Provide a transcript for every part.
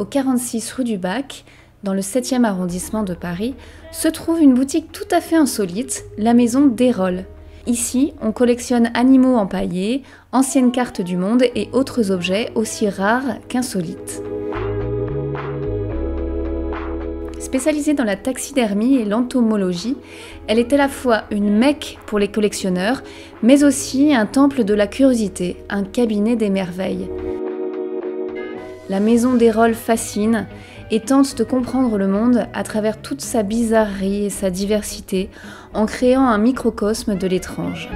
au 46 rue du Bac, dans le 7e arrondissement de Paris, se trouve une boutique tout à fait insolite, la maison Desrolles. Ici, on collectionne animaux empaillés, anciennes cartes du monde et autres objets aussi rares qu'insolites. Spécialisée dans la taxidermie et l'entomologie, elle est à la fois une mecque pour les collectionneurs, mais aussi un temple de la curiosité, un cabinet des merveilles. La maison Desrolles fascine et tente de comprendre le monde à travers toute sa bizarrerie et sa diversité, en créant un microcosme de l'étrange.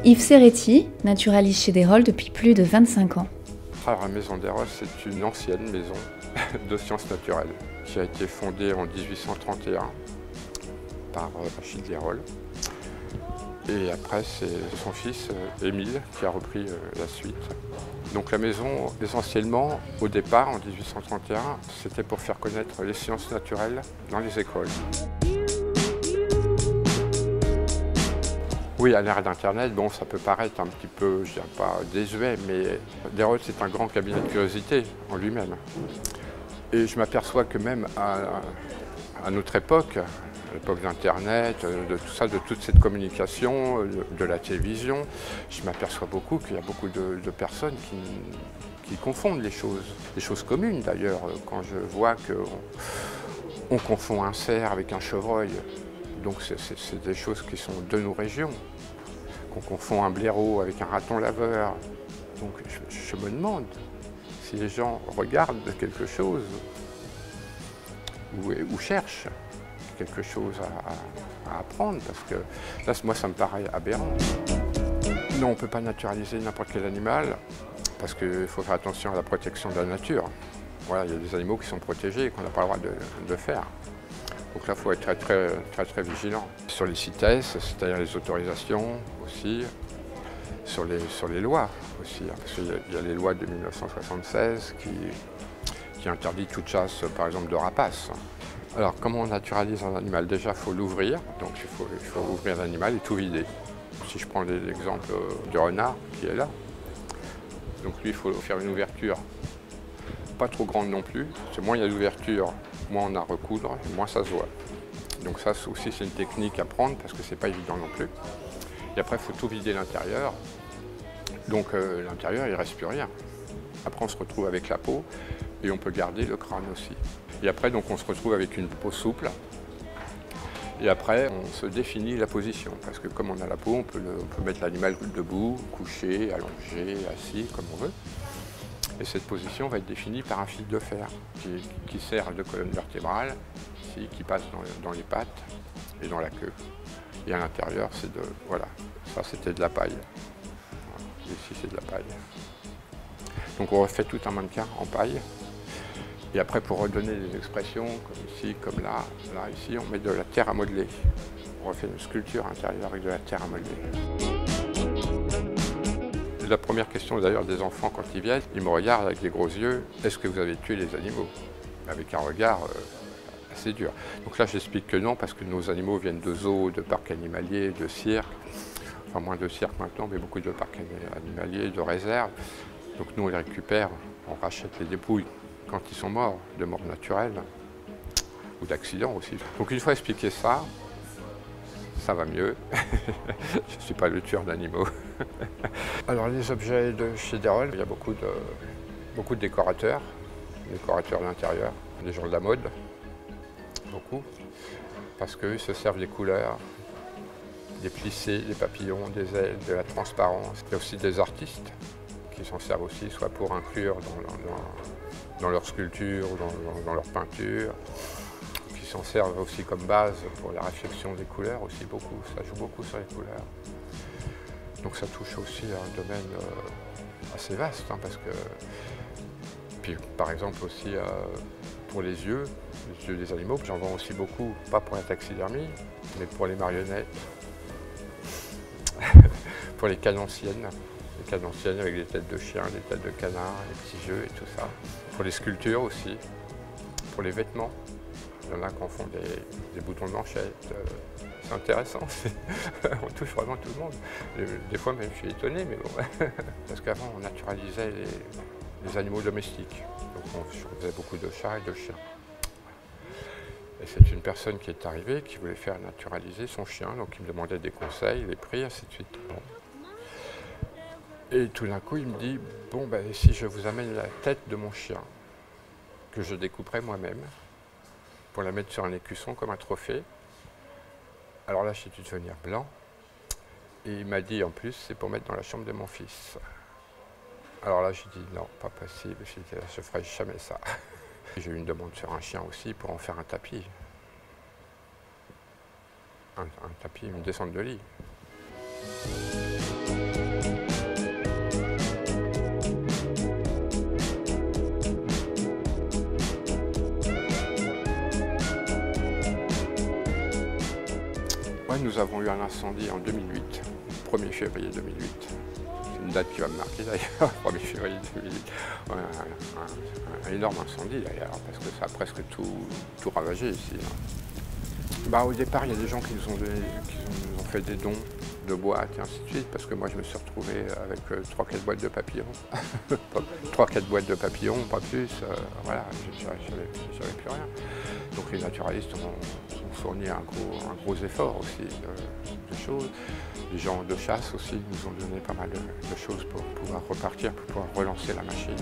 Yves Serretti, naturaliste chez Desrolles depuis plus de 25 ans. La maison Desrolles, c'est une ancienne maison de sciences naturelles qui a été fondée en 1831 par Achille Desrolles. Et après, c'est son fils, Émile, qui a repris la suite. Donc la maison, essentiellement, au départ, en 1831, c'était pour faire connaître les sciences naturelles dans les écoles. Oui, à l'ère d'Internet, bon, ça peut paraître un petit peu, je dirais pas désuet, mais Desrolles, c'est un grand cabinet de curiosité en lui-même. Et je m'aperçois que même à notre époque, à l'époque d'Internet, de tout ça, de toute cette communication, de la télévision, je m'aperçois beaucoup qu'il y a beaucoup de personnes qui confondent les choses communes d'ailleurs. Quand je vois qu'on confond un cerf avec un chevreuil, donc c'est des choses qui sont de nos régions, qu'on confond un blaireau avec un raton laveur. Donc je me demande si les gens regardent quelque chose ou cherchent quelque chose à apprendre, parce que là, moi, ça me paraît aberrant. Non, on ne peut pas naturaliser n'importe quel animal, parce qu'il faut faire attention à la protection de la nature. Voilà, il y a des animaux qui sont protégés et qu'on n'a pas le droit de faire. Donc là, il faut être très vigilant. Sur les CITES, c'est-à-dire les autorisations aussi, sur les lois aussi, hein, parce qu'il y a les lois de 1976 qui interdisent toute chasse, par exemple, de rapaces. Alors, comment on naturalise un animal? Déjà, il faut l'ouvrir, donc il faut ouvrir l'animal et tout vider. Si je prends l'exemple du renard qui est là, donc lui, il faut faire une ouverture pas trop grande non plus, parce que moins il y a d'ouverture, moins on a à recoudre, et moins ça se voit. Donc ça aussi, c'est une technique à prendre, parce que c'est pas évident non plus. Et après, il faut tout vider l'intérieur, donc l'intérieur, il ne reste plus rien. Après, on se retrouve avec la peau, et on peut garder le crâne aussi. Et après, donc, on se retrouve avec une peau souple. Et après, on se définit la position. Parce que comme on a la peau, on peut mettre l'animal debout, couché, allongé, assis, comme on veut. Et cette position va être définie par un fil de fer qui sert de colonne vertébrale, ici, qui passe dans les pattes et dans la queue. Et à l'intérieur, c'est de... Voilà, ça c'était de la paille. Voilà. Ici, c'est de la paille. Donc on refait tout un mannequin en paille. Et après, pour redonner des expressions, comme ici, comme là, ici, on met de la terre à modeler. On refait une sculpture intérieure avec de la terre à modeler. La première question d'ailleurs des enfants quand ils viennent, ils me regardent avec des gros yeux, est-ce que vous avez tué les animaux? Avec un regard assez dur. Donc là, j'explique que non, parce que nos animaux viennent de zoos, de parcs animaliers, de cirques. Enfin, moins de cirques maintenant, mais beaucoup de parcs animaliers, de réserves. Donc nous, on les récupère, on rachète les dépouilles quand ils sont morts, de mort naturelle, ou d'accident aussi. Donc une fois expliqué ça, ça va mieux. Je ne suis pas le tueur d'animaux. Alors les objets de chez Desrolles, il y a beaucoup de décorateurs d'intérieur, des gens de la mode, beaucoup, parce qu'eux se servent des couleurs, des plissés, des papillons, des ailes, de la transparence. Il y a aussi des artistes qui s'en servent aussi, soit pour inclure dans leur sculpture ou dans leur peinture, qui s'en servent aussi comme base pour la réflexion des couleurs aussi beaucoup, ça joue beaucoup sur les couleurs. Donc ça touche aussi à un domaine assez vaste, hein, parce que, puis par exemple aussi pour les yeux des animaux, j'en vends aussi beaucoup, pas pour la taxidermie, mais pour les marionnettes, pour les cannes anciennes avec des têtes de chiens, des têtes de canards, les petits jeux et tout ça. Pour les sculptures aussi, pour les vêtements. Il y en a qui en font des boutons de manchette. C'est intéressant, on touche vraiment tout le monde. Des fois même je suis étonné, mais bon. Parce qu'avant on naturalisait les animaux domestiques. Donc on faisait beaucoup de chats et de chiens. Et c'est une personne qui est arrivée qui voulait faire naturaliser son chien, donc il me demandait des conseils, des prix, ainsi de suite. Bon. Et tout d'un coup il me dit, bon ben si je vous amène la tête de mon chien, que je découperai moi-même, pour la mettre sur un écusson comme un trophée. Alors là, j'ai dû devenir blanc. Et il m'a dit, en plus, c'est pour mettre dans la chambre de mon fils. Alors là, j'ai dit, non, pas possible. J'ai dit, je ne ferai jamais ça. J'ai eu une demande sur un chien aussi pour en faire un tapis. Un tapis, une descente de lit. Nous avons eu un incendie en 2008, 1er février 2008. C'est une date qui va me marquer d'ailleurs, 1er février 2008. Ouais, un énorme incendie d'ailleurs, parce que ça a presque tout ravagé ici. Bah, au départ, il y a des gens qui nous ont fait des dons de boîtes et ainsi de suite, parce que moi je me suis retrouvé avec 3-4 boîtes de papillons. 3-4 boîtes de papillons, pas plus, voilà, j'avais plus rien. Donc les naturalistes ont fourni un gros effort aussi de choses. Les gens de chasse aussi nous ont donné pas mal de choses pour pouvoir repartir, pour pouvoir relancer la machine.